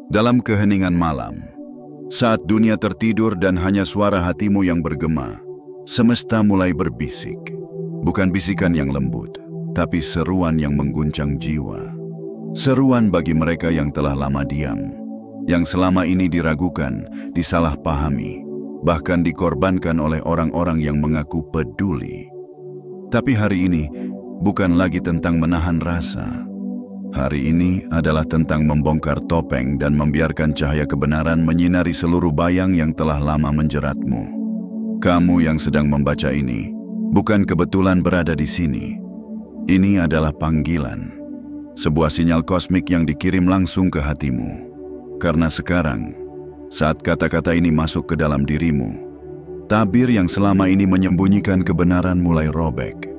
Dalam keheningan malam, saat dunia tertidur dan hanya suara hatimu yang bergema, semesta mulai berbisik. Bukan bisikan yang lembut, tapi seruan yang mengguncang jiwa. Seruan bagi mereka yang telah lama diam, yang selama ini diragukan, disalahpahami, bahkan dikorbankan oleh orang-orang yang mengaku peduli. Tapi hari ini bukan lagi tentang menahan rasa. Hari ini adalah tentang membongkar topeng dan membiarkan cahaya kebenaran menyinari seluruh bayang yang telah lama menjeratmu. Kamu yang sedang membaca ini bukan kebetulan berada di sini. Ini adalah panggilan, sebuah sinyal kosmik yang dikirim langsung ke hatimu. Karena sekarang, saat kata-kata ini masuk ke dalam dirimu, tabir yang selama ini menyembunyikan kebenaran mulai robek.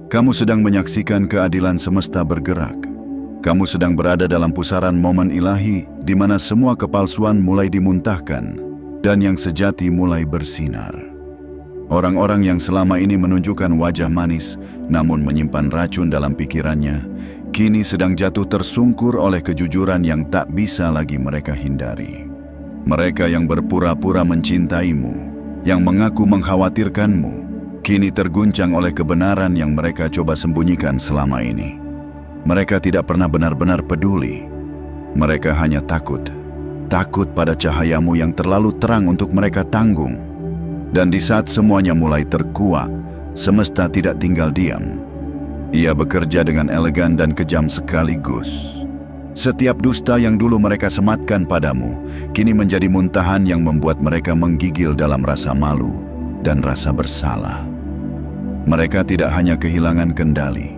Kamu sedang menyaksikan keadilan semesta bergerak. Kamu sedang berada dalam pusaran momen ilahi di mana semua kepalsuan mulai dimuntahkan dan yang sejati mulai bersinar. Orang-orang yang selama ini menunjukkan wajah manis namun menyimpan racun dalam pikirannya, kini sedang jatuh tersungkur oleh kejujuran yang tak bisa lagi mereka hindari. Mereka yang berpura-pura mencintaimu, yang mengaku mengkhawatirkanmu, kini terguncang oleh kebenaran yang mereka coba sembunyikan selama ini. Mereka tidak pernah benar-benar peduli. Mereka hanya takut pada cahayamu yang terlalu terang untuk mereka tanggung. Dan di saat semuanya mulai terkuak, semesta tidak tinggal diam. Ia bekerja dengan elegan dan kejam sekaligus. Setiap dusta yang dulu mereka sematkan padamu, kini menjadi muntahan yang membuat mereka menggigil dalam rasa malu dan rasa bersalah. Mereka tidak hanya kehilangan kendali,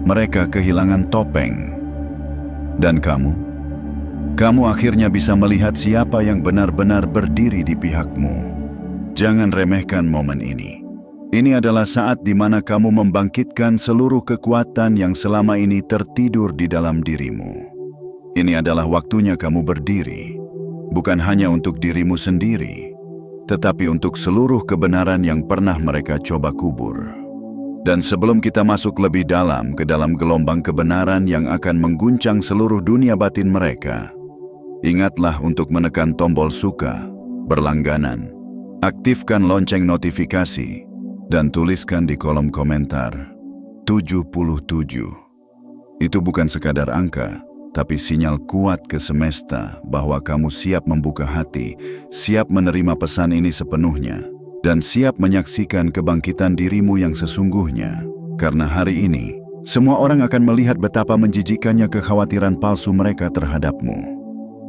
mereka kehilangan topeng. Dan kamu akhirnya bisa melihat siapa yang benar-benar berdiri di pihakmu. Jangan remehkan momen ini. Ini adalah saat di mana kamu membangkitkan seluruh kekuatan yang selama ini tertidur di dalam dirimu. Ini adalah waktunya kamu berdiri, bukan hanya untuk dirimu sendiri, tetapi untuk seluruh kebenaran yang pernah mereka coba kubur. Dan sebelum kita masuk lebih dalam ke dalam gelombang kebenaran yang akan mengguncang seluruh dunia batin mereka, ingatlah untuk menekan tombol suka, berlangganan, aktifkan lonceng notifikasi, dan tuliskan di kolom komentar 77. Itu bukan sekadar angka, tapi sinyal kuat ke semesta bahwa kamu siap membuka hati, siap menerima pesan ini sepenuhnya, dan siap menyaksikan kebangkitan dirimu yang sesungguhnya. Karena hari ini, semua orang akan melihat betapa menjijikkannya kekhawatiran palsu mereka terhadapmu.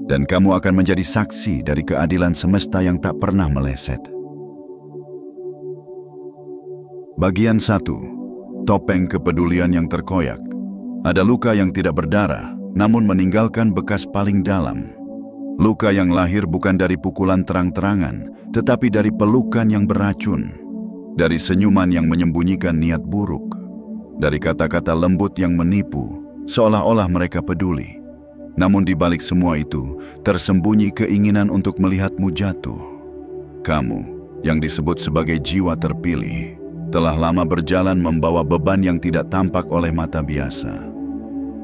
Dan kamu akan menjadi saksi dari keadilan semesta yang tak pernah meleset. Bagian 1. Topeng kepedulian yang terkoyak. Ada luka yang tidak berdarah, namun meninggalkan bekas paling dalam. Luka yang lahir bukan dari pukulan terang-terangan, tetapi dari pelukan yang beracun, dari senyuman yang menyembunyikan niat buruk, dari kata-kata lembut yang menipu, seolah-olah mereka peduli. Namun di balik semua itu, tersembunyi keinginan untuk melihatmu jatuh. Kamu, yang disebut sebagai jiwa terpilih, telah lama berjalan membawa beban yang tidak tampak oleh mata biasa.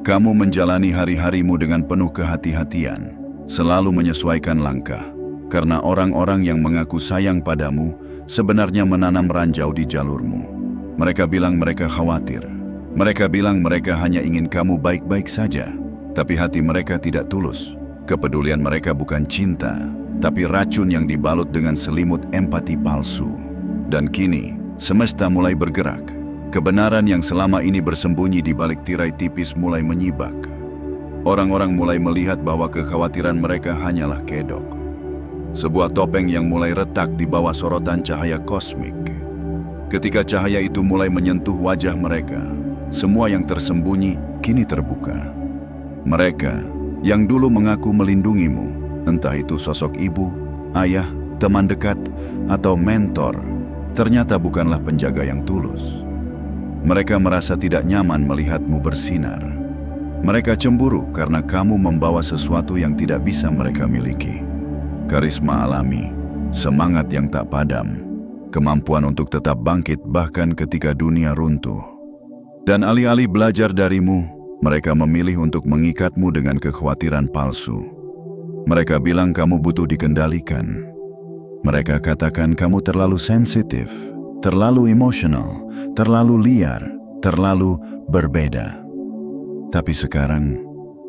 Kamu menjalani hari-harimu dengan penuh kehati-hatian, selalu menyesuaikan langkah, karena orang-orang yang mengaku sayang padamu sebenarnya menanam ranjau di jalurmu. Mereka bilang mereka khawatir. Mereka bilang mereka hanya ingin kamu baik-baik saja. Tapi hati mereka tidak tulus. Kepedulian mereka bukan cinta, tapi racun yang dibalut dengan selimut empati palsu. Dan kini, semesta mulai bergerak. Kebenaran yang selama ini bersembunyi di balik tirai tipis mulai menyibak. Orang-orang mulai melihat bahwa kekhawatiran mereka hanyalah kedok. Sebuah topeng yang mulai retak di bawah sorotan cahaya kosmik. Ketika cahaya itu mulai menyentuh wajah mereka, semua yang tersembunyi kini terbuka. Mereka yang dulu mengaku melindungimu, entah itu sosok ibu, ayah, teman dekat, atau mentor, ternyata bukanlah penjaga yang tulus. Mereka merasa tidak nyaman melihatmu bersinar. Mereka cemburu karena kamu membawa sesuatu yang tidak bisa mereka miliki. Karisma alami, semangat yang tak padam, kemampuan untuk tetap bangkit bahkan ketika dunia runtuh. Dan alih-alih belajar darimu, mereka memilih untuk mengikatmu dengan kekhawatiran palsu. Mereka bilang kamu butuh dikendalikan. Mereka katakan kamu terlalu sensitif, terlalu emosional, terlalu liar, terlalu berbeda. Tapi sekarang,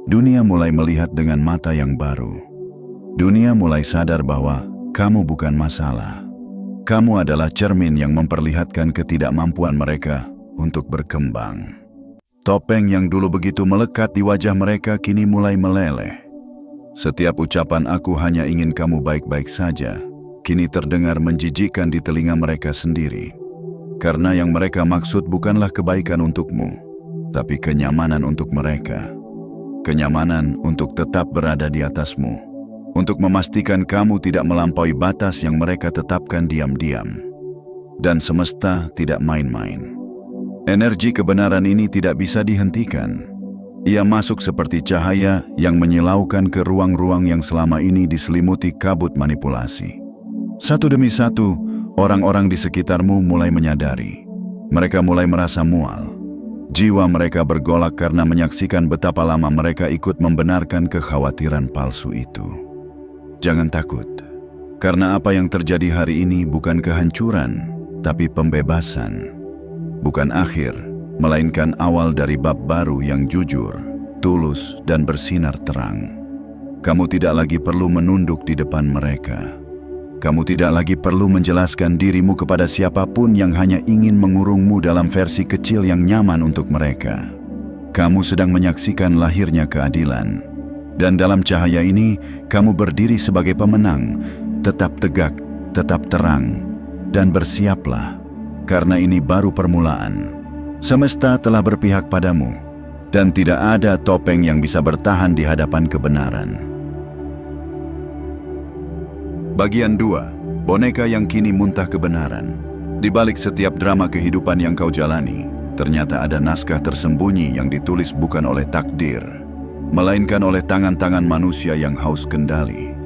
dunia mulai melihat dengan mata yang baru. Dunia mulai sadar bahwa kamu bukan masalah. Kamu adalah cermin yang memperlihatkan ketidakmampuan mereka untuk berkembang. Topeng yang dulu begitu melekat di wajah mereka kini mulai meleleh. Setiap ucapan "aku hanya ingin kamu baik-baik saja" kini terdengar menjijikkan di telinga mereka sendiri. Karena yang mereka maksud bukanlah kebaikan untukmu, tapi kenyamanan untuk mereka. Kenyamanan untuk tetap berada di atasmu. Untuk memastikan kamu tidak melampaui batas yang mereka tetapkan diam-diam. Dan semesta tidak main-main. Energi kebenaran ini tidak bisa dihentikan. Ia masuk seperti cahaya yang menyilaukan ke ruang-ruang yang selama ini diselimuti kabut manipulasi. Satu demi satu, orang-orang di sekitarmu mulai menyadari. Mereka mulai merasa mual. Jiwa mereka bergolak karena menyaksikan betapa lama mereka ikut membenarkan kekhawatiran palsu itu. Jangan takut, karena apa yang terjadi hari ini bukan kehancuran, tapi pembebasan. Bukan akhir, melainkan awal dari bab baru yang jujur, tulus, dan bersinar terang. Kamu tidak lagi perlu menunduk di depan mereka. Kamu tidak lagi perlu menjelaskan dirimu kepada siapapun yang hanya ingin mengurungmu dalam versi kecil yang nyaman untuk mereka. Kamu sedang menyaksikan lahirnya keadilan. Dan dalam cahaya ini, kamu berdiri sebagai pemenang. Tetap tegak, tetap terang, dan bersiaplah. Karena ini baru permulaan. Semesta telah berpihak padamu. Dan tidak ada topeng yang bisa bertahan di hadapan kebenaran. Bagian 2. Boneka yang kini muntah kebenaran. Di balik setiap drama kehidupan yang kau jalani, ternyata ada naskah tersembunyi yang ditulis bukan oleh takdir, melainkan oleh tangan-tangan manusia yang haus kendali.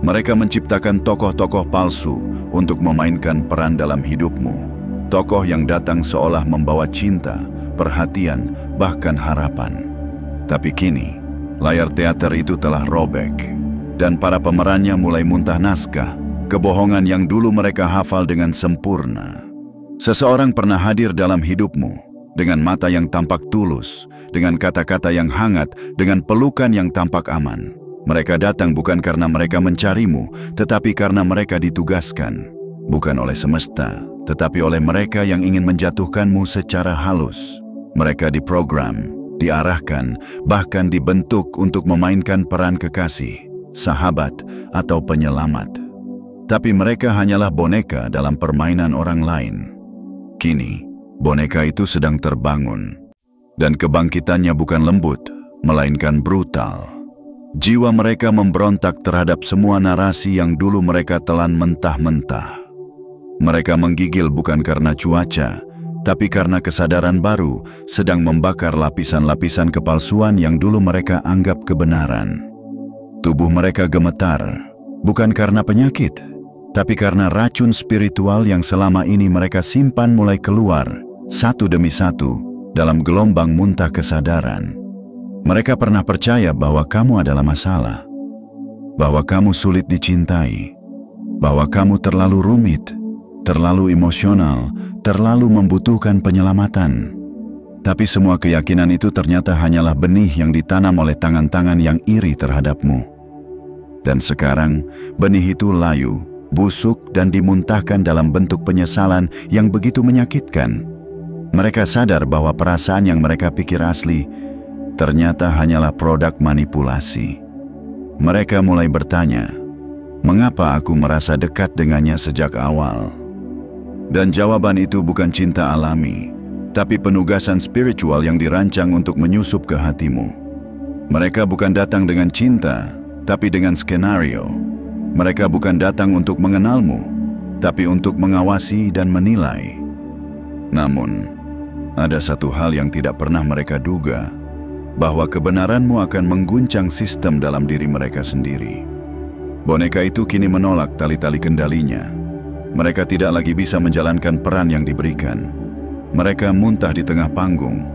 Mereka menciptakan tokoh-tokoh palsu untuk memainkan peran dalam hidupmu. Tokoh yang datang seolah membawa cinta, perhatian, bahkan harapan. Tapi kini, layar teater itu telah robek. Dan para pemerannya mulai muntah naskah, kebohongan yang dulu mereka hafal dengan sempurna. Seseorang pernah hadir dalam hidupmu, dengan mata yang tampak tulus, dengan kata-kata yang hangat, dengan pelukan yang tampak aman. Mereka datang bukan karena mereka mencarimu, tetapi karena mereka ditugaskan. Bukan oleh semesta, tetapi oleh mereka yang ingin menjatuhkanmu secara halus. Mereka diprogram, diarahkan, bahkan dibentuk untuk memainkan peran kekasih, sahabat, atau penyelamat. Tapi mereka hanyalah boneka dalam permainan orang lain. Kini, boneka itu sedang terbangun. Dan kebangkitannya bukan lembut, melainkan brutal. Jiwa mereka memberontak terhadap semua narasi yang dulu mereka telan mentah-mentah. Mereka menggigil bukan karena cuaca, tapi karena kesadaran baru sedang membakar lapisan-lapisan kepalsuan yang dulu mereka anggap kebenaran. Tubuh mereka gemetar, bukan karena penyakit, tapi karena racun spiritual yang selama ini mereka simpan mulai keluar, satu demi satu, dalam gelombang muntah kesadaran. Mereka pernah percaya bahwa kamu adalah masalah, bahwa kamu sulit dicintai, bahwa kamu terlalu rumit, terlalu emosional, terlalu membutuhkan penyelamatan. Tapi semua keyakinan itu ternyata hanyalah benih yang ditanam oleh tangan-tangan yang iri terhadapmu. Dan sekarang, benih itu layu, busuk, dan dimuntahkan dalam bentuk penyesalan yang begitu menyakitkan. Mereka sadar bahwa perasaan yang mereka pikir asli, ternyata hanyalah produk manipulasi. Mereka mulai bertanya, mengapa aku merasa dekat dengannya sejak awal? Dan jawaban itu bukan cinta alami, tapi penugasan spiritual yang dirancang untuk menyusup ke hatimu. Mereka bukan datang dengan cinta, tapi dengan skenario. Mereka bukan datang untuk mengenalmu, tapi untuk mengawasi dan menilai. Namun, ada satu hal yang tidak pernah mereka duga, bahwa kebenaranmu akan mengguncang sistem dalam diri mereka sendiri. Boneka itu kini menolak tali-tali kendalinya. Mereka tidak lagi bisa menjalankan peran yang diberikan. Mereka muntah di tengah panggung,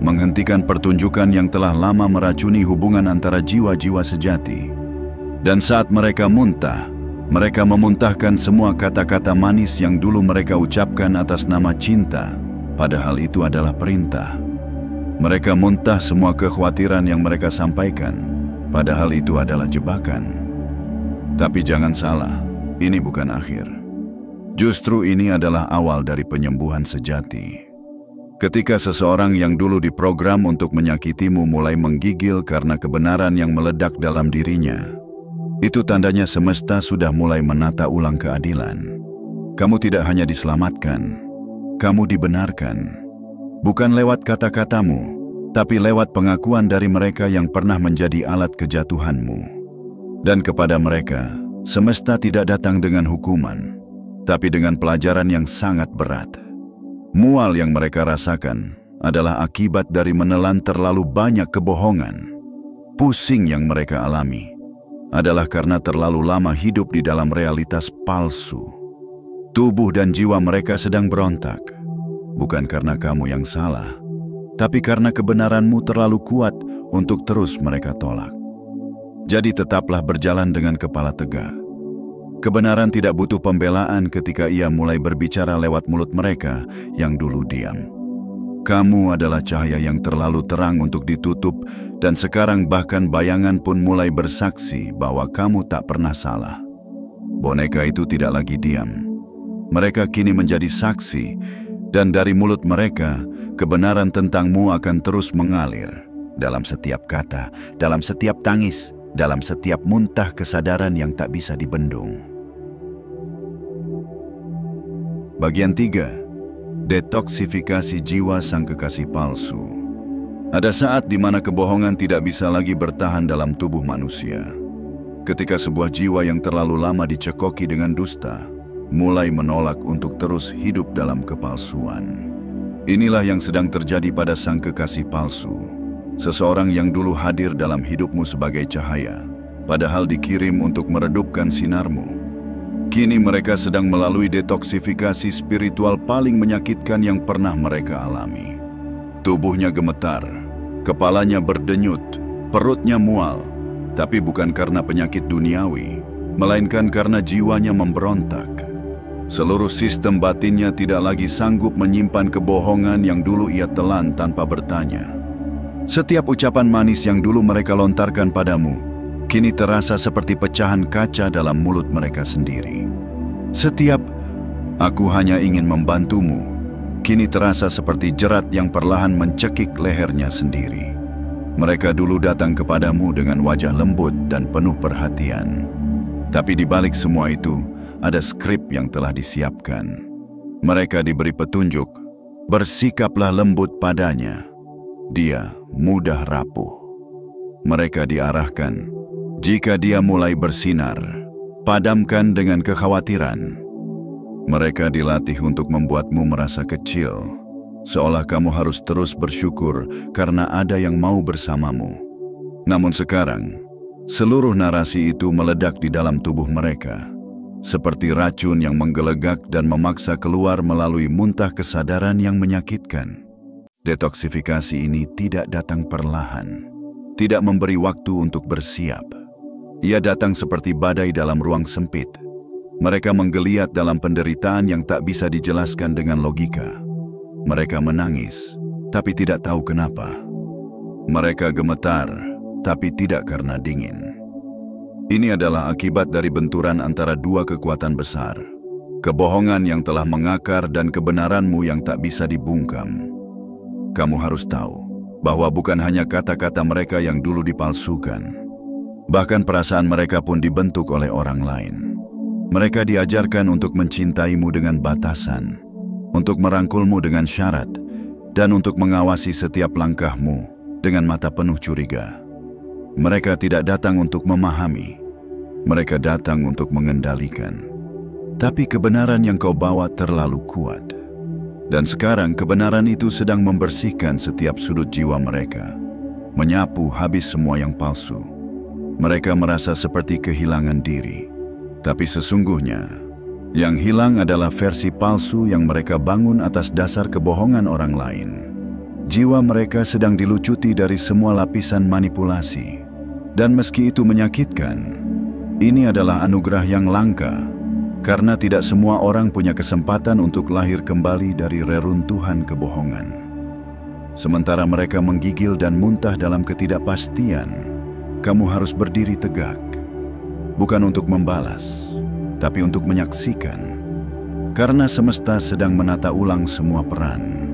menghentikan pertunjukan yang telah lama meracuni hubungan antara jiwa-jiwa sejati. Dan saat mereka muntah, mereka memuntahkan semua kata-kata manis yang dulu mereka ucapkan atas nama cinta, padahal itu adalah perintah. Mereka muntah semua kekhawatiran yang mereka sampaikan, padahal itu adalah jebakan. Tapi jangan salah, ini bukan akhir. Justru ini adalah awal dari penyembuhan sejati. Ketika seseorang yang dulu diprogram untuk menyakitimu mulai menggigil karena kebenaran yang meledak dalam dirinya, itu tandanya semesta sudah mulai menata ulang keadilan. Kamu tidak hanya diselamatkan, kamu dibenarkan. Bukan lewat kata-katamu, tapi lewat pengakuan dari mereka yang pernah menjadi alat kejatuhanmu. Dan kepada mereka, semesta tidak datang dengan hukuman, tapi dengan pelajaran yang sangat berat. Mual yang mereka rasakan adalah akibat dari menelan terlalu banyak kebohongan. Pusing yang mereka alami adalah karena terlalu lama hidup di dalam realitas palsu. Tubuh dan jiwa mereka sedang berontak, bukan karena kamu yang salah, tapi karena kebenaranmu terlalu kuat untuk terus mereka tolak. Jadi tetaplah berjalan dengan kepala tegak. Kebenaran tidak butuh pembelaan ketika ia mulai berbicara lewat mulut mereka yang dulu diam. Kamu adalah cahaya yang terlalu terang untuk ditutup, dan sekarang bahkan bayangan pun mulai bersaksi bahwa kamu tak pernah salah. Boneka itu tidak lagi diam. Mereka kini menjadi saksi, dan dari mulut mereka, kebenaran tentangmu akan terus mengalir. Dalam setiap kata, dalam setiap tangis, dalam setiap muntah kesadaran yang tak bisa dibendung. Bagian 3. Detoksifikasi jiwa sang kekasih palsu. Ada saat di mana kebohongan tidak bisa lagi bertahan dalam tubuh manusia. Ketika sebuah jiwa yang terlalu lama dicekoki dengan dusta, mulai menolak untuk terus hidup dalam kepalsuan. Inilah yang sedang terjadi pada sang kekasih palsu. Seseorang yang dulu hadir dalam hidupmu sebagai cahaya, padahal dikirim untuk meredupkan sinarmu. Kini mereka sedang melalui detoksifikasi spiritual paling menyakitkan yang pernah mereka alami. Tubuhnya gemetar, kepalanya berdenyut, perutnya mual, tapi bukan karena penyakit duniawi, melainkan karena jiwanya memberontak. Seluruh sistem batinnya tidak lagi sanggup menyimpan kebohongan yang dulu ia telan tanpa bertanya. Setiap ucapan manis yang dulu mereka lontarkan padamu, kini terasa seperti pecahan kaca dalam mulut mereka sendiri. Setiap "aku hanya ingin membantumu" kini terasa seperti jerat yang perlahan mencekik lehernya sendiri. Mereka dulu datang kepadamu dengan wajah lembut dan penuh perhatian. Tapi di balik semua itu, ada skrip yang telah disiapkan. Mereka diberi petunjuk, bersikaplah lembut padanya. Dia mudah rapuh. Mereka diarahkan, jika dia mulai bersinar, padamkan dengan kekhawatiran. Mereka dilatih untuk membuatmu merasa kecil, seolah kamu harus terus bersyukur karena ada yang mau bersamamu. Namun sekarang, seluruh narasi itu meledak di dalam tubuh mereka, seperti racun yang menggelegak dan memaksa keluar melalui muntah kesadaran yang menyakitkan. Detoksifikasi ini tidak datang perlahan, tidak memberi waktu untuk bersiap. Ia datang seperti badai dalam ruang sempit. Mereka menggeliat dalam penderitaan yang tak bisa dijelaskan dengan logika. Mereka menangis, tapi tidak tahu kenapa. Mereka gemetar, tapi tidak karena dingin. Ini adalah akibat dari benturan antara dua kekuatan besar. Kebohongan yang telah mengakar dan kebenaranmu yang tak bisa dibungkam. Kamu harus tahu bahwa bukan hanya kata-kata mereka yang dulu dipalsukan. Bahkan perasaan mereka pun dibentuk oleh orang lain. Mereka diajarkan untuk mencintaimu dengan batasan, untuk merangkulmu dengan syarat, dan untuk mengawasi setiap langkahmu dengan mata penuh curiga. Mereka tidak datang untuk memahami, mereka datang untuk mengendalikan. Tapi kebenaran yang kau bawa terlalu kuat. Dan sekarang kebenaran itu sedang membersihkan setiap sudut jiwa mereka, menyapu habis semua yang palsu. Mereka merasa seperti kehilangan diri. Tapi sesungguhnya, yang hilang adalah versi palsu yang mereka bangun atas dasar kebohongan orang lain. Jiwa mereka sedang dilucuti dari semua lapisan manipulasi. Dan meski itu menyakitkan, Ini adalah anugerah yang langka, karena tidak semua orang punya kesempatan untuk lahir kembali dari reruntuhan kebohongan. Sementara mereka menggigil dan muntah dalam ketidakpastian, kamu harus berdiri tegak. Bukan untuk membalas, tapi untuk menyaksikan. Karena semesta sedang menata ulang semua peran.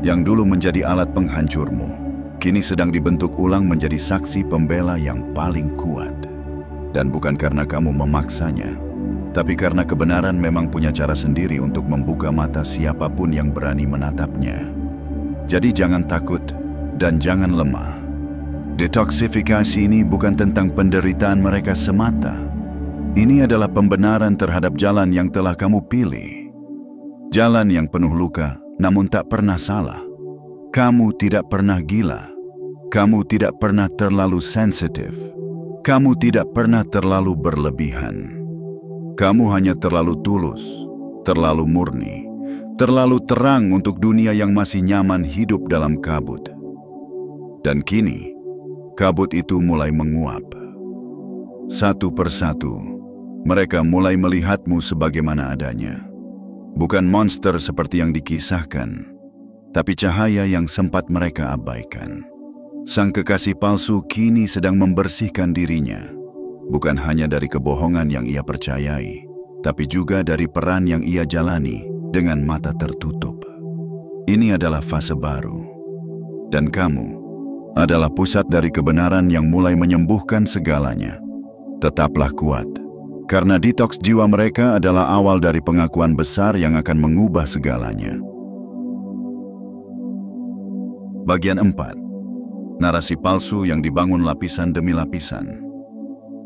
Yang dulu menjadi alat penghancurmu, kini sedang dibentuk ulang menjadi saksi pembela yang paling kuat. Dan bukan karena kamu memaksanya, tapi karena kebenaran memang punya cara sendiri untuk membuka mata siapapun yang berani menatapnya. Jadi jangan takut dan jangan lemah. Detoksifikasi ini bukan tentang penderitaan mereka semata. Ini adalah pembenaran terhadap jalan yang telah kamu pilih. Jalan yang penuh luka, namun tak pernah salah. Kamu tidak pernah gila. Kamu tidak pernah terlalu sensitif. Kamu tidak pernah terlalu berlebihan. Kamu hanya terlalu tulus, terlalu murni, terlalu terang untuk dunia yang masih nyaman hidup dalam kabut. Dan kini, kabut itu mulai menguap. Satu persatu, mereka mulai melihatmu sebagaimana adanya. Bukan monster seperti yang dikisahkan, tapi cahaya yang sempat mereka abaikan. Sang kekasih palsu kini sedang membersihkan dirinya, bukan hanya dari kebohongan yang ia percayai, tapi juga dari peran yang ia jalani dengan mata tertutup. Ini adalah fase baru, dan kamu adalah pusat dari kebenaran yang mulai menyembuhkan segalanya. Tetaplah kuat, karena detoks jiwa mereka adalah awal dari pengakuan besar yang akan mengubah segalanya. Bagian 4. Narasi palsu yang dibangun lapisan demi lapisan.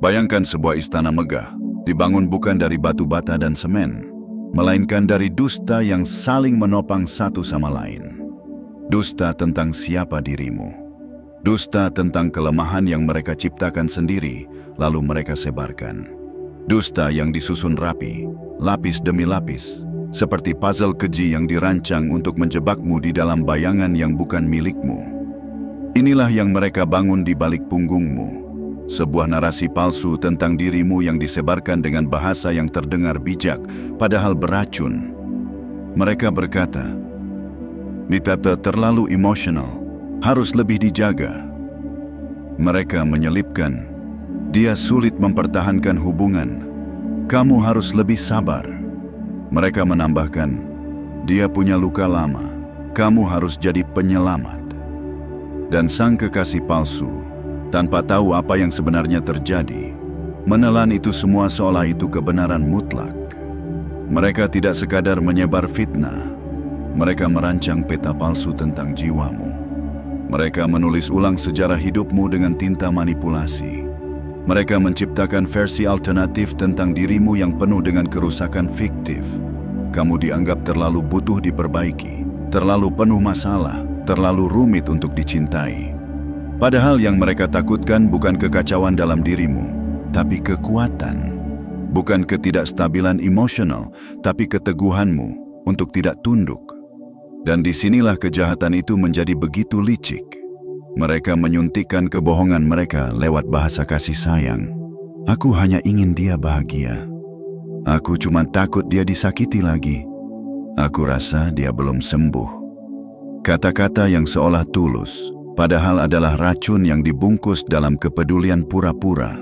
Bayangkan sebuah istana megah, dibangun bukan dari batu bata dan semen, melainkan dari dusta yang saling menopang satu sama lain. Dusta tentang siapa dirimu. Dusta tentang kelemahan yang mereka ciptakan sendiri, lalu mereka sebarkan. Dusta yang disusun rapi, lapis demi lapis, seperti puzzle keji yang dirancang untuk menjebakmu di dalam bayangan yang bukan milikmu. Inilah yang mereka bangun di balik punggungmu. Sebuah narasi palsu tentang dirimu yang disebarkan dengan bahasa yang terdengar bijak, padahal beracun. Mereka berkata, "Pepe terlalu emosional, harus lebih dijaga." Mereka menyelipkan, "Dia sulit mempertahankan hubungan, kamu harus lebih sabar." Mereka menambahkan, "Dia punya luka lama, kamu harus jadi penyelamat." Dan sang kekasih palsu, tanpa tahu apa yang sebenarnya terjadi, menelan itu semua seolah itu kebenaran mutlak. Mereka tidak sekadar menyebar fitnah, mereka merancang peta palsu tentang jiwamu. Mereka menulis ulang sejarah hidupmu dengan tinta manipulasi. Mereka menciptakan versi alternatif tentang dirimu yang penuh dengan kerusakan fiktif. Kamu dianggap terlalu butuh diperbaiki, terlalu penuh masalah, terlalu rumit untuk dicintai. Padahal yang mereka takutkan bukan kekacauan dalam dirimu, tapi kekuatan. Bukan ketidakstabilan emosional, tapi keteguhanmu untuk tidak tunduk. Dan disinilah kejahatan itu menjadi begitu licik. Mereka menyuntikkan kebohongan mereka lewat bahasa kasih sayang. "Aku hanya ingin dia bahagia. Aku cuma takut dia disakiti lagi. Aku rasa dia belum sembuh." Kata-kata yang seolah tulus, padahal adalah racun yang dibungkus dalam kepedulian pura-pura.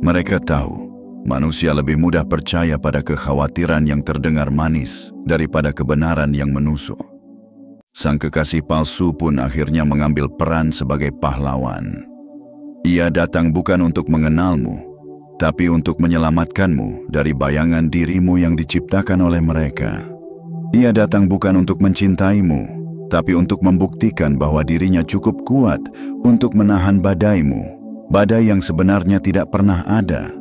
Mereka tahu, manusia lebih mudah percaya pada kekhawatiran yang terdengar manis daripada kebenaran yang menusuk. Sang kekasih palsu pun akhirnya mengambil peran sebagai pahlawan. Ia datang bukan untuk mengenalmu, tapi untuk menyelamatkanmu dari bayangan dirimu yang diciptakan oleh mereka. Ia datang bukan untuk mencintaimu, tapi untuk membuktikan bahwa dirinya cukup kuat untuk menahan badaimu, badai yang sebenarnya tidak pernah ada.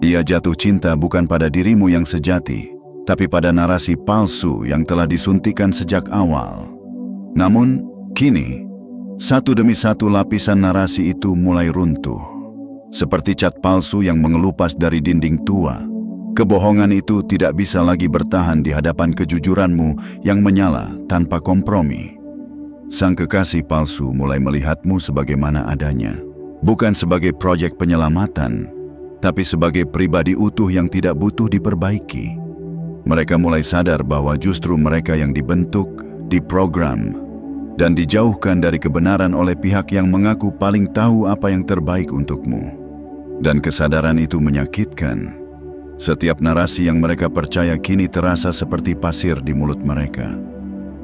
Ia jatuh cinta bukan pada dirimu yang sejati, tapi pada narasi palsu yang telah disuntikan sejak awal. Namun, kini, satu demi satu lapisan narasi itu mulai runtuh. Seperti cat palsu yang mengelupas dari dinding tua, kebohongan itu tidak bisa lagi bertahan di hadapan kejujuranmu yang menyala tanpa kompromi. Sang kekasih palsu mulai melihatmu sebagaimana adanya, bukan sebagai proyek penyelamatan, tapi sebagai pribadi utuh yang tidak butuh diperbaiki. Mereka mulai sadar bahwa justru mereka yang dibentuk, diprogram, dan dijauhkan dari kebenaran oleh pihak yang mengaku paling tahu apa yang terbaik untukmu. Dan kesadaran itu menyakitkan. Setiap narasi yang mereka percaya kini terasa seperti pasir di mulut mereka.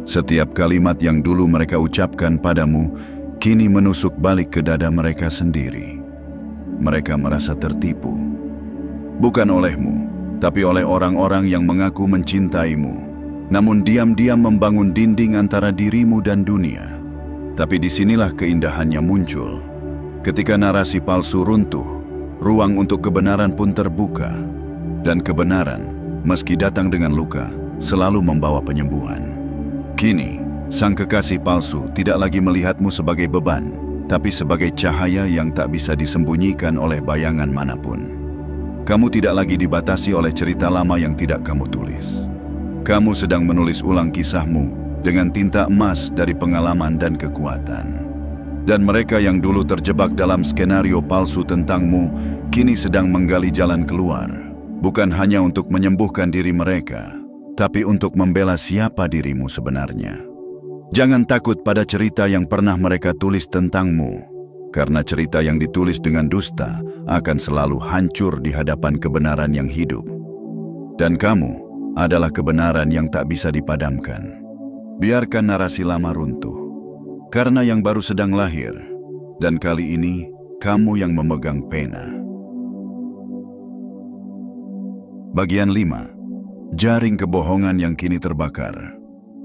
Setiap kalimat yang dulu mereka ucapkan padamu, kini menusuk balik ke dada mereka sendiri. Mereka merasa tertipu. Bukan olehmu, tapi oleh orang-orang yang mengaku mencintaimu, namun diam-diam membangun dinding antara dirimu dan dunia. Tapi disinilah keindahannya muncul. Ketika narasi palsu runtuh, ruang untuk kebenaran pun terbuka. Dan kebenaran, meski datang dengan luka, selalu membawa penyembuhan. Kini, sang kekasih palsu tidak lagi melihatmu sebagai beban, tapi sebagai cahaya yang tak bisa disembunyikan oleh bayangan manapun. Kamu tidak lagi dibatasi oleh cerita lama yang tidak kamu tulis. Kamu sedang menulis ulang kisahmu dengan tinta emas dari pengalaman dan kekuatan. Dan mereka yang dulu terjebak dalam skenario palsu tentangmu, kini sedang menggali jalan keluar. Bukan hanya untuk menyembuhkan diri mereka, tapi untuk membela siapa dirimu sebenarnya. Jangan takut pada cerita yang pernah mereka tulis tentangmu, karena cerita yang ditulis dengan dusta akan selalu hancur di hadapan kebenaran yang hidup. Dan kamu adalah kebenaran yang tak bisa dipadamkan. Biarkan narasi lama runtuh, karena yang baru sedang lahir, dan kali ini kamu yang memegang pena. Bagian 5. Jaring kebohongan yang kini terbakar.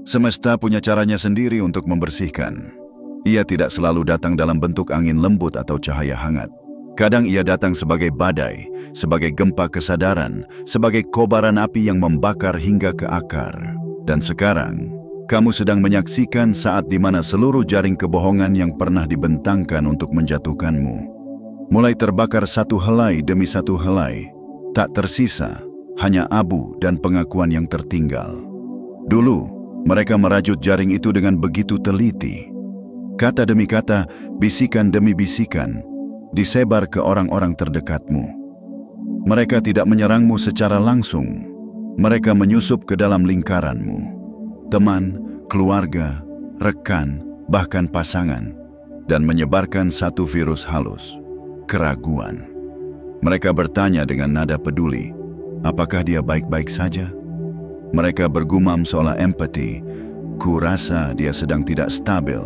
Semesta punya caranya sendiri untuk membersihkan. Ia tidak selalu datang dalam bentuk angin lembut atau cahaya hangat. Kadang ia datang sebagai badai, sebagai gempa kesadaran, sebagai kobaran api yang membakar hingga ke akar. Dan sekarang, kamu sedang menyaksikan saat di mana seluruh jaring kebohongan yang pernah dibentangkan untuk menjatuhkanmu mulai terbakar satu helai demi satu helai. Tak tersisa hanya abu dan pengakuan yang tertinggal. Dulu, mereka merajut jaring itu dengan begitu teliti. Kata demi kata, bisikan demi bisikan, disebar ke orang-orang terdekatmu. Mereka tidak menyerangmu secara langsung. Mereka menyusup ke dalam lingkaranmu. Teman, keluarga, rekan, bahkan pasangan. Dan menyebarkan satu virus halus, keraguan. Mereka bertanya dengan nada peduli, apakah dia baik-baik saja? Mereka bergumam seolah empati, kurasa dia sedang tidak stabil.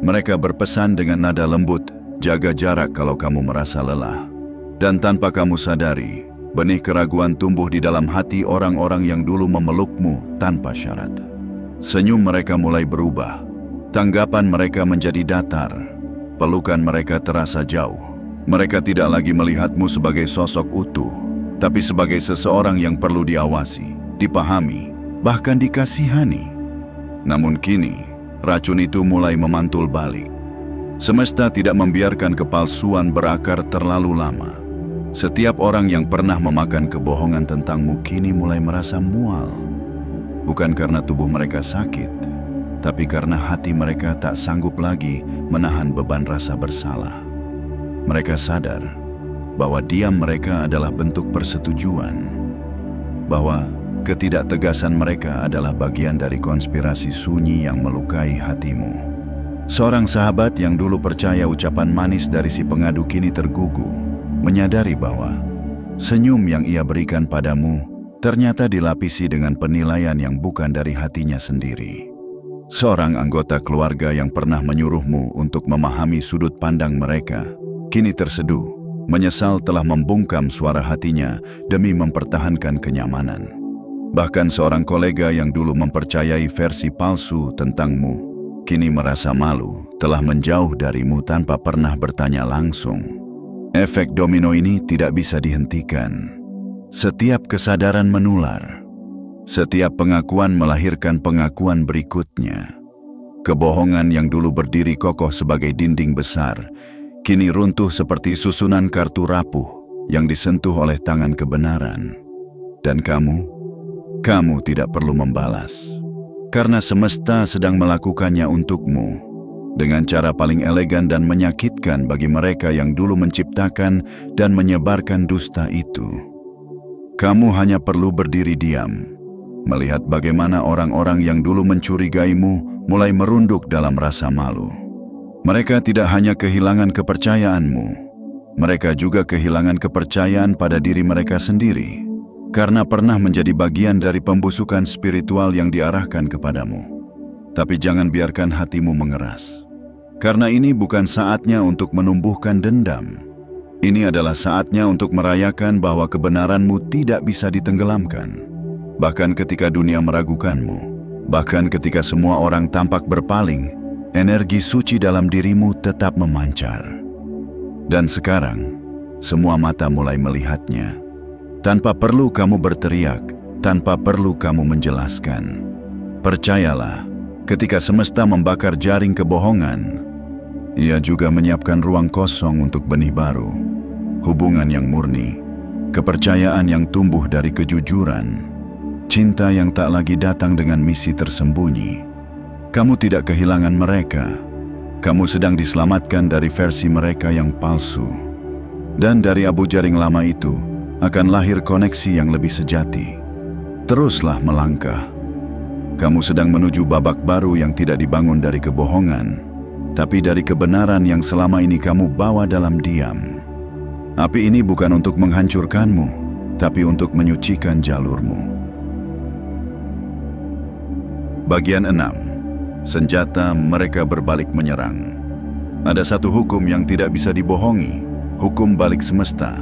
Mereka berpesan dengan nada lembut, jaga jarak kalau kamu merasa lelah. Dan tanpa kamu sadari, benih keraguan tumbuh di dalam hati orang-orang yang dulu memelukmu tanpa syarat. Senyum mereka mulai berubah, tanggapan mereka menjadi datar, pelukan mereka terasa jauh. Mereka tidak lagi melihatmu sebagai sosok utuh, tapi sebagai seseorang yang perlu diawasi, dipahami, bahkan dikasihani. Namun kini, racun itu mulai memantul balik. Semesta tidak membiarkan kepalsuan berakar terlalu lama. Setiap orang yang pernah memakan kebohongan tentangmu kini mulai merasa mual. Bukan karena tubuh mereka sakit, tapi karena hati mereka tak sanggup lagi menahan beban rasa bersalah. Mereka sadar bahwa diam mereka adalah bentuk persetujuan, bahwa ketidaktegasan mereka adalah bagian dari konspirasi sunyi yang melukai hatimu. Seorang sahabat yang dulu percaya ucapan manis dari si pengadu kini tergugu, menyadari bahwa senyum yang ia berikan padamu ternyata dilapisi dengan penilaian yang bukan dari hatinya sendiri. Seorang anggota keluarga yang pernah menyuruhmu untuk memahami sudut pandang mereka, kini terseduh, menyesal telah membungkam suara hatinya demi mempertahankan kenyamanan. Bahkan seorang kolega yang dulu mempercayai versi palsu tentangmu, kini merasa malu telah menjauh darimu tanpa pernah bertanya langsung. Efek domino ini tidak bisa dihentikan. Setiap kesadaran menular. Setiap pengakuan melahirkan pengakuan berikutnya. Kebohongan yang dulu berdiri kokoh sebagai dinding besar, kini runtuh seperti susunan kartu rapuh yang disentuh oleh tangan kebenaran. Dan kamu tidak perlu membalas. Karena semesta sedang melakukannya untukmu. dengan cara paling elegan dan menyakitkan bagi mereka yang dulu menciptakan dan menyebarkan dusta itu. Kamu hanya perlu berdiri diam, melihat bagaimana orang-orang yang dulu mencurigaimu mulai merunduk dalam rasa malu. Mereka tidak hanya kehilangan kepercayaanmu, mereka juga kehilangan kepercayaan pada diri mereka sendiri, karena pernah menjadi bagian dari pembusukan spiritual yang diarahkan kepadamu. Tapi jangan biarkan hatimu mengeras, karena ini bukan saatnya untuk menumbuhkan dendam. Ini adalah saatnya untuk merayakan bahwa kebenaranmu tidak bisa ditenggelamkan. Bahkan ketika dunia meragukanmu, bahkan ketika semua orang tampak berpaling, energi suci dalam dirimu tetap memancar. Dan sekarang, semua mata mulai melihatnya. Tanpa perlu kamu berteriak, tanpa perlu kamu menjelaskan. Percayalah, ketika semesta membakar jaring kebohongan, Ia juga menyiapkan ruang kosong untuk benih baru, hubungan yang murni, kepercayaan yang tumbuh dari kejujuran, cinta yang tak lagi datang dengan misi tersembunyi. Kamu tidak kehilangan mereka. Kamu sedang diselamatkan dari versi mereka yang palsu. Dan dari abu jaring lama itu akan lahir koneksi yang lebih sejati. Teruslah melangkah. Kamu sedang menuju babak baru yang tidak dibangun dari kebohongan, tapi dari kebenaran yang selama ini kamu bawa dalam diam. Api ini bukan untuk menghancurkanmu, tapi untuk menyucikan jalurmu. Bagian 6. Senjata mereka berbalik menyerang. Ada satu hukum yang tidak bisa dibohongi, hukum balik semesta.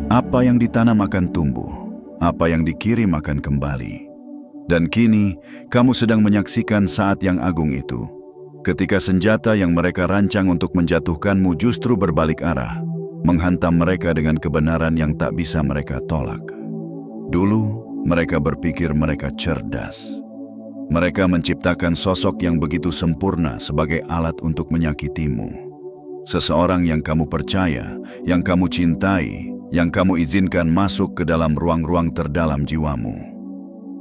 Apa yang ditanam akan tumbuh, apa yang dikirim akan kembali. Dan kini, kamu sedang menyaksikan saat yang agung itu, ketika senjata yang mereka rancang untuk menjatuhkanmu justru berbalik arah, menghantam mereka dengan kebenaran yang tak bisa mereka tolak. Dulu, mereka berpikir mereka cerdas. Mereka menciptakan sosok yang begitu sempurna sebagai alat untuk menyakitimu. Seseorang yang kamu percaya, yang kamu cintai, yang kamu izinkan masuk ke dalam ruang-ruang terdalam jiwamu.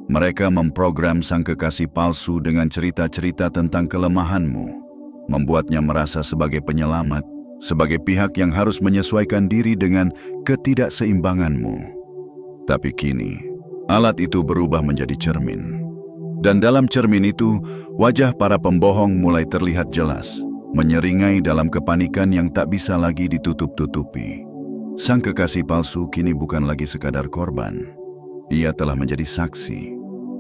Mereka memprogram sang kekasih palsu dengan cerita-cerita tentang kelemahanmu, membuatnya merasa sebagai penyelamat, sebagai pihak yang harus menyesuaikan diri dengan ketidakseimbanganmu. Tapi kini, alat itu berubah menjadi cermin. Dan dalam cermin itu, wajah para pembohong mulai terlihat jelas, menyeringai dalam kepanikan yang tak bisa lagi ditutup-tutupi. Sang kekasih palsu kini bukan lagi sekadar korban. Ia telah menjadi saksi.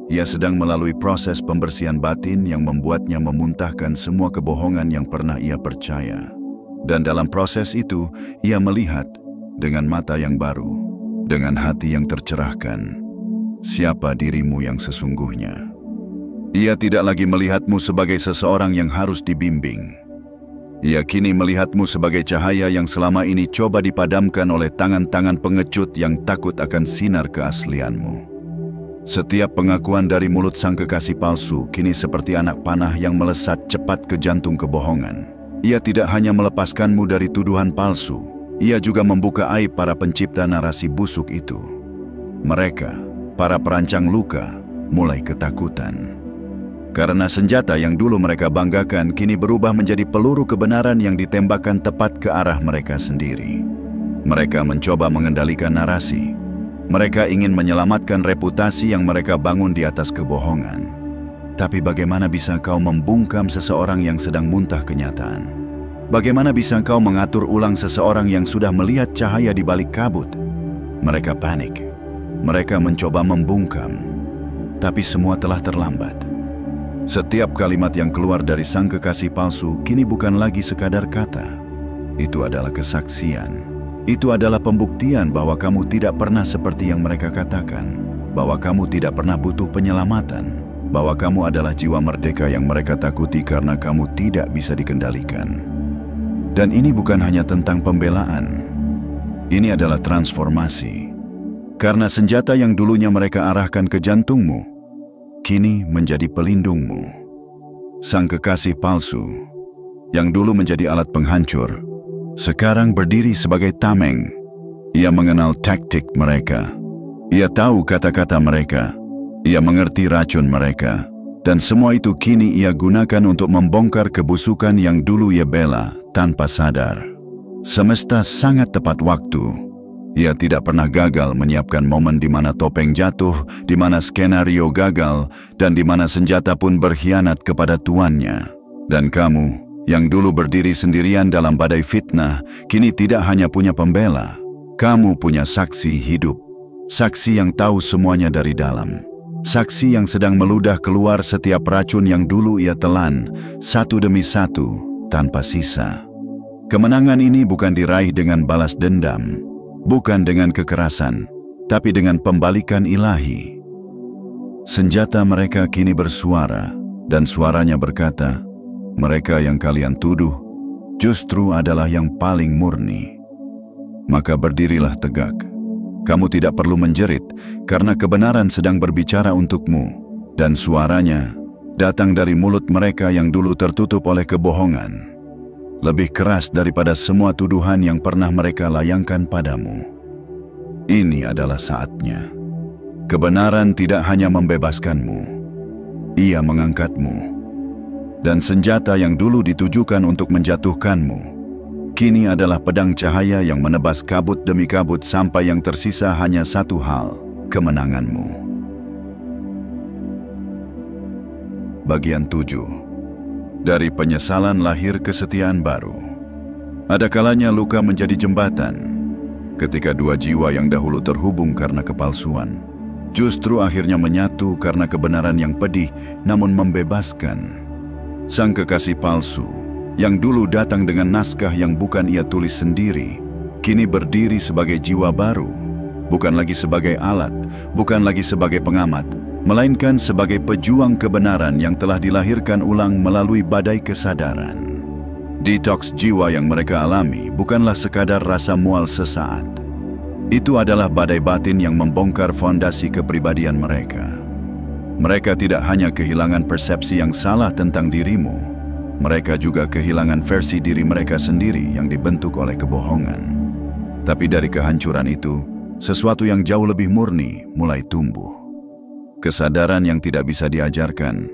Ia sedang melalui proses pembersihan batin yang membuatnya memuntahkan semua kebohongan yang pernah ia percaya. Dan dalam proses itu, ia melihat dengan mata yang baru, dengan hati yang tercerahkan, siapa dirimu yang sesungguhnya. Ia tidak lagi melihatmu sebagai seseorang yang harus dibimbing. Ia kini melihatmu sebagai cahaya yang selama ini coba dipadamkan oleh tangan-tangan pengecut yang takut akan sinar keaslianmu. Setiap pengakuan dari mulut sang kekasih palsu kini seperti anak panah yang melesat cepat ke jantung kebohongan. Ia tidak hanya melepaskanmu dari tuduhan palsu, ia juga membuka aib para pencipta narasi busuk itu. Mereka, para perancang luka, mulai ketakutan. Karena senjata yang dulu mereka banggakan kini berubah menjadi peluru kebenaran yang ditembakkan tepat ke arah mereka sendiri. Mereka mencoba mengendalikan narasi. Mereka ingin menyelamatkan reputasi yang mereka bangun di atas kebohongan. Tapi bagaimana bisa kau membungkam seseorang yang sedang muntah kenyataan? Bagaimana bisa kau mengatur ulang seseorang yang sudah melihat cahaya di balik kabut? Mereka panik. Mereka mencoba membungkam. Tapi semua telah terlambat. Setiap kalimat yang keluar dari sang kekasih palsu kini bukan lagi sekadar kata. Itu adalah kesaksian. Itu adalah pembuktian bahwa kamu tidak pernah seperti yang mereka katakan, bahwa kamu tidak pernah butuh penyelamatan, bahwa kamu adalah jiwa merdeka yang mereka takuti karena kamu tidak bisa dikendalikan. Dan ini bukan hanya tentang pembelaan, ini adalah transformasi. Karena senjata yang dulunya mereka arahkan ke jantungmu, kini menjadi pelindungmu. Sang kekasih palsu, yang dulu menjadi alat penghancur, sekarang berdiri sebagai tameng. Ia mengenal taktik mereka. Ia tahu kata-kata mereka. Ia mengerti racun mereka. Dan semua itu kini ia gunakan untuk membongkar kebusukan yang dulu ia bela tanpa sadar. Semesta sangat tepat waktu. Ia tidak pernah gagal menyiapkan momen di mana topeng jatuh, di mana skenario gagal, dan di mana senjata pun berkhianat kepada tuannya. Dan kamu, yang dulu berdiri sendirian dalam badai fitnah, kini tidak hanya punya pembela. Kamu punya saksi hidup. Saksi yang tahu semuanya dari dalam. Saksi yang sedang meludah keluar setiap racun yang dulu ia telan, satu demi satu, tanpa sisa. Kemenangan ini bukan diraih dengan balas dendam, bukan dengan kekerasan, tapi dengan pembalikan ilahi. Senjata mereka kini bersuara, dan suaranya berkata, mereka yang kalian tuduh justru adalah yang paling murni. Maka berdirilah tegak. Kamu tidak perlu menjerit, karena kebenaran sedang berbicara untukmu, dan suaranya datang dari mulut mereka yang dulu tertutup oleh kebohongan. Lebih keras daripada semua tuduhan yang pernah mereka layangkan padamu. Ini adalah saatnya. Kebenaran tidak hanya membebaskanmu, ia mengangkatmu. Dan senjata yang dulu ditujukan untuk menjatuhkanmu, kini adalah pedang cahaya yang menebas kabut demi kabut sampai yang tersisa hanya satu hal, kemenanganmu. Bagian 7. Dari penyesalan lahir kesetiaan baru. Ada kalanya luka menjadi jembatan. Ketika dua jiwa yang dahulu terhubung karena kepalsuan, justru akhirnya menyatu karena kebenaran yang pedih namun membebaskan. Sang kekasih palsu yang dulu datang dengan naskah yang bukan ia tulis sendiri, kini berdiri sebagai jiwa baru, bukan lagi sebagai alat, bukan lagi sebagai pengamat, melainkan sebagai pejuang kebenaran yang telah dilahirkan ulang melalui badai kesadaran. Detoks jiwa yang mereka alami bukanlah sekadar rasa mual sesaat. Itu adalah badai batin yang membongkar fondasi kepribadian mereka. Mereka tidak hanya kehilangan persepsi yang salah tentang dirimu, mereka juga kehilangan versi diri mereka sendiri yang dibentuk oleh kebohongan. Tapi dari kehancuran itu, sesuatu yang jauh lebih murni mulai tumbuh. Kesadaran yang tidak bisa diajarkan,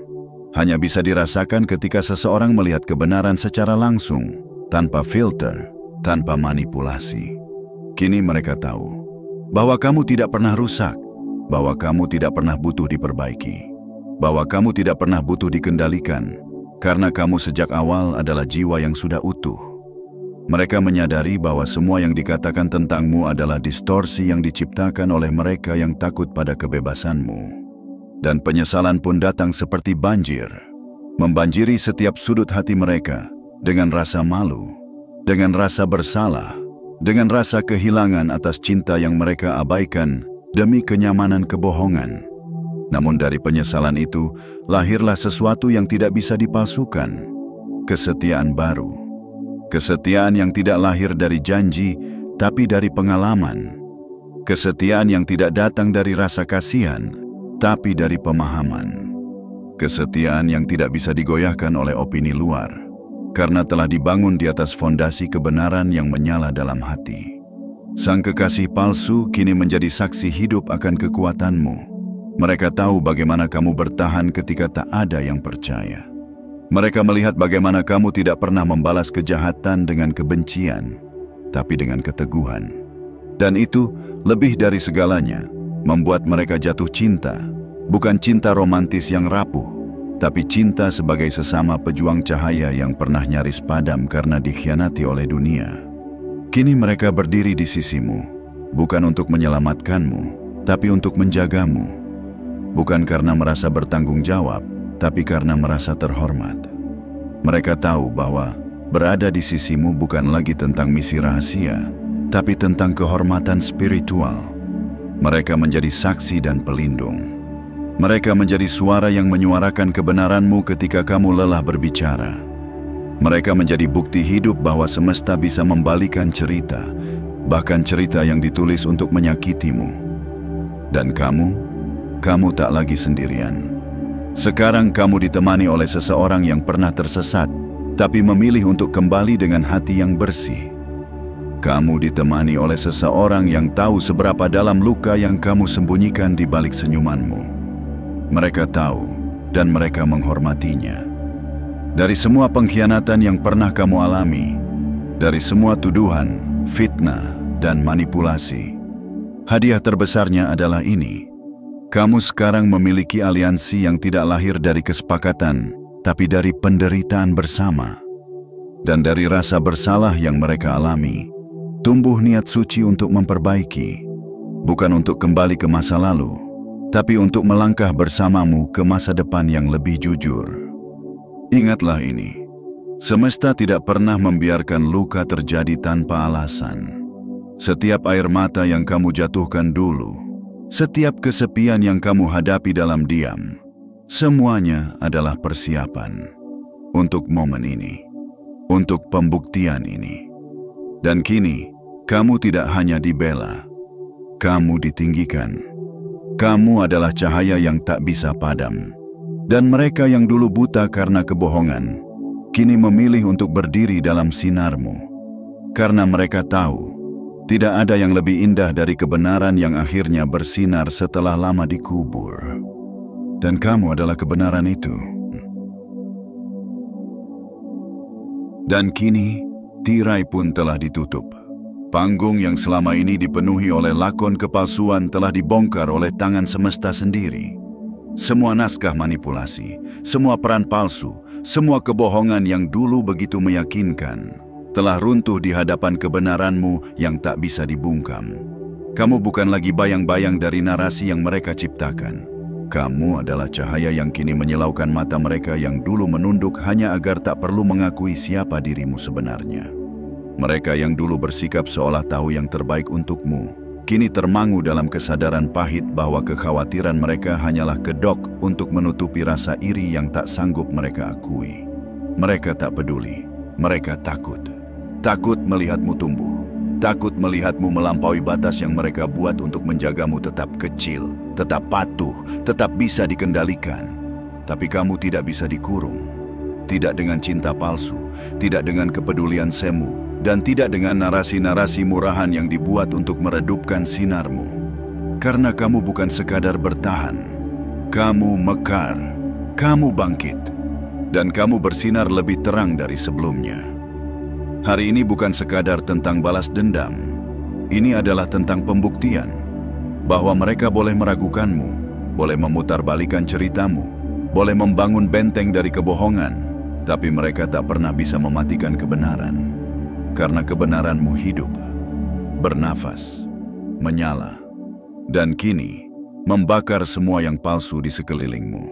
hanya bisa dirasakan ketika seseorang melihat kebenaran secara langsung, tanpa filter, tanpa manipulasi. Kini mereka tahu bahwa kamu tidak pernah rusak, bahwa kamu tidak pernah butuh diperbaiki, bahwa kamu tidak pernah butuh dikendalikan, karena kamu sejak awal adalah jiwa yang sudah utuh. Mereka menyadari bahwa semua yang dikatakan tentangmu adalah distorsi yang diciptakan oleh mereka yang takut pada kebebasanmu. Dan penyesalan pun datang seperti banjir, membanjiri setiap sudut hati mereka dengan rasa malu, dengan rasa bersalah, dengan rasa kehilangan atas cinta yang mereka abaikan demi kenyamanan kebohongan. Namun dari penyesalan itu, lahirlah sesuatu yang tidak bisa dipalsukan. Kesetiaan baru. Kesetiaan yang tidak lahir dari janji, tapi dari pengalaman. Kesetiaan yang tidak datang dari rasa kasihan, tapi dari pemahaman. Kesetiaan yang tidak bisa digoyahkan oleh opini luar, karena telah dibangun di atas fondasi kebenaran yang menyala dalam hati. Sang kekasih palsu kini menjadi saksi hidup akan kekuatanmu. Mereka tahu bagaimana kamu bertahan ketika tak ada yang percaya. Mereka melihat bagaimana kamu tidak pernah membalas kejahatan dengan kebencian, tapi dengan keteguhan. Dan itu, lebih dari segalanya, membuat mereka jatuh cinta, bukan cinta romantis yang rapuh, tapi cinta sebagai sesama pejuang cahaya yang pernah nyaris padam karena dikhianati oleh dunia. Kini mereka berdiri di sisimu, bukan untuk menyelamatkanmu, tapi untuk menjagamu. Bukan karena merasa bertanggung jawab, tapi karena merasa terhormat. Mereka tahu bahwa berada di sisimu bukan lagi tentang misi rahasia, tapi tentang kehormatan spiritual. Mereka menjadi saksi dan pelindung. Mereka menjadi suara yang menyuarakan kebenaranmu ketika kamu lelah berbicara. Mereka menjadi bukti hidup bahwa semesta bisa membalikan cerita, bahkan cerita yang ditulis untuk menyakitimu. Dan kamu tak lagi sendirian. Sekarang kamu ditemani oleh seseorang yang pernah tersesat, tapi memilih untuk kembali dengan hati yang bersih. Kamu ditemani oleh seseorang yang tahu seberapa dalam luka yang kamu sembunyikan di balik senyumanmu. Mereka tahu, dan mereka menghormatinya. Dari semua pengkhianatan yang pernah kamu alami, dari semua tuduhan, fitnah, dan manipulasi, hadiah terbesarnya adalah ini. Kamu sekarang memiliki aliansi yang tidak lahir dari kesepakatan, tapi dari penderitaan bersama. Dan dari rasa bersalah yang mereka alami, tumbuh niat suci untuk memperbaiki, bukan untuk kembali ke masa lalu, tapi untuk melangkah bersamamu ke masa depan yang lebih jujur. Ingatlah ini, semesta tidak pernah membiarkan luka terjadi tanpa alasan. Setiap air mata yang kamu jatuhkan dulu, setiap kesepian yang kamu hadapi dalam diam, semuanya adalah persiapan untuk momen ini, untuk pembuktian ini. Dan kini, kamu tidak hanya dibela, kamu ditinggikan. Kamu adalah cahaya yang tak bisa padam. Dan mereka yang dulu buta karena kebohongan, kini memilih untuk berdiri dalam sinarmu. Karena mereka tahu, tidak ada yang lebih indah dari kebenaran yang akhirnya bersinar setelah lama dikubur. Dan kamu adalah kebenaran itu. Dan kini, tirai pun telah ditutup. Panggung yang selama ini dipenuhi oleh lakon kepalsuan telah dibongkar oleh tangan semesta sendiri. Semua naskah manipulasi, semua peran palsu, semua kebohongan yang dulu begitu meyakinkan, telah runtuh di hadapan kebenaranmu yang tak bisa dibungkam. Kamu bukan lagi bayang-bayang dari narasi yang mereka ciptakan. Kamu adalah cahaya yang kini menyilaukan mata mereka yang dulu menunduk hanya agar tak perlu mengakui siapa dirimu sebenarnya. Mereka yang dulu bersikap seolah tahu yang terbaik untukmu, kini termangu dalam kesadaran pahit bahwa kekhawatiran mereka hanyalah kedok untuk menutupi rasa iri yang tak sanggup mereka akui. Mereka tak peduli, mereka takut. Takut melihatmu tumbuh, takut melihatmu melampaui batas yang mereka buat untuk menjagamu tetap kecil, tetap patuh, tetap bisa dikendalikan. Tapi kamu tidak bisa dikurung. Tidak dengan cinta palsu, tidak dengan kepedulian semu, dan tidak dengan narasi-narasi murahan yang dibuat untuk meredupkan sinarmu. Karena kamu bukan sekadar bertahan. Kamu mekar, kamu bangkit, dan kamu bersinar lebih terang dari sebelumnya. Hari ini bukan sekadar tentang balas dendam. Ini adalah tentang pembuktian bahwa mereka boleh meragukanmu, boleh memutarbalikkan ceritamu, boleh membangun benteng dari kebohongan, tapi mereka tak pernah bisa mematikan kebenaran. Karena kebenaranmu hidup, bernafas, menyala, dan kini membakar semua yang palsu di sekelilingmu.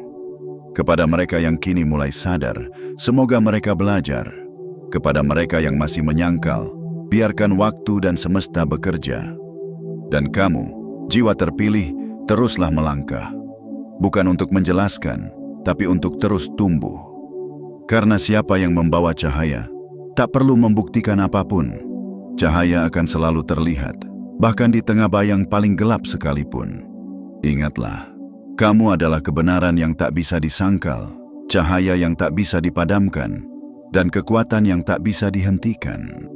Kepada mereka yang kini mulai sadar, semoga mereka belajar. Kepada mereka yang masih menyangkal, biarkan waktu dan semesta bekerja. Dan kamu, jiwa terpilih, teruslah melangkah. Bukan untuk menjelaskan, tapi untuk terus tumbuh. Karena siapa yang membawa cahaya, tak perlu membuktikan apapun. Cahaya akan selalu terlihat, bahkan di tengah bayang paling gelap sekalipun. Ingatlah, kamu adalah kebenaran yang tak bisa disangkal, cahaya yang tak bisa dipadamkan, dan kekuatan yang tak bisa dihentikan.